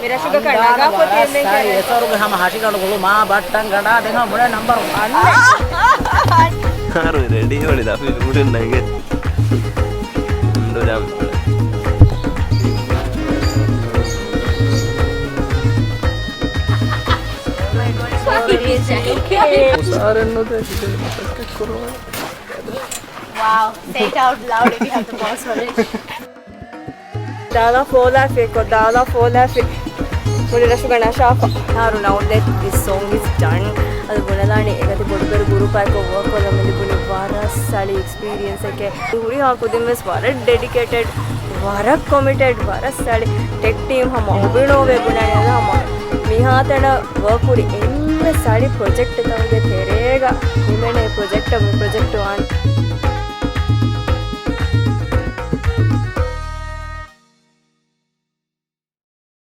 मेरा शुगर करना का पोते में क्या ये तो रुक हम हाशी का लोग माँ बट्टन गड़ा देखो बड़े नंबर हारू रेडी हो लिया फिर मुझे नहीं गए दो जाम सारे नो दे Wow, say it out loud if you have to pause for it. Dala fola feko, dala fola feko. Mudira shugana shafa. Haru now that this song is done. ಅದು ಗುಣದಾಣಿ ಏಕತಿ ಬುಡುಗರು ಗ್ರೂಪ್ ಆಯ್ಕೊ ವರ್ಕ್ ಅಲ್ಲ ಮೇಲೆ ಬುಡಿ ವಾರ ಸಾಲಿ ಎಕ್ಸ್ಪೀರಿಯನ್ಸ್ ಆಕೆ ಹುಡಿ ಹಾಕೋದು miss ವಾರ dedicated ವಾರ ಕಮಿಟೆಡ್ ವಾರ ಸಾಲಿ ಟೆಕ್ ಟೀಮ್ ಹಮ ಉಬಿಣೋವೆ ಗುಣಾಣಿ ಅದ ಹಮ ಮಿಹಾತನ ವರ್ಕ್ ಹುಡಿ ಎಮ್ಮೆ ಸಾಲಿ ಪ್ರಾಜೆಕ್ಟ್ ತಮಗೆ ತೆರೆಗ ನಿಮೆನೆ ಪ್ರಾಜೆಕ್ಟ್ ಆನ್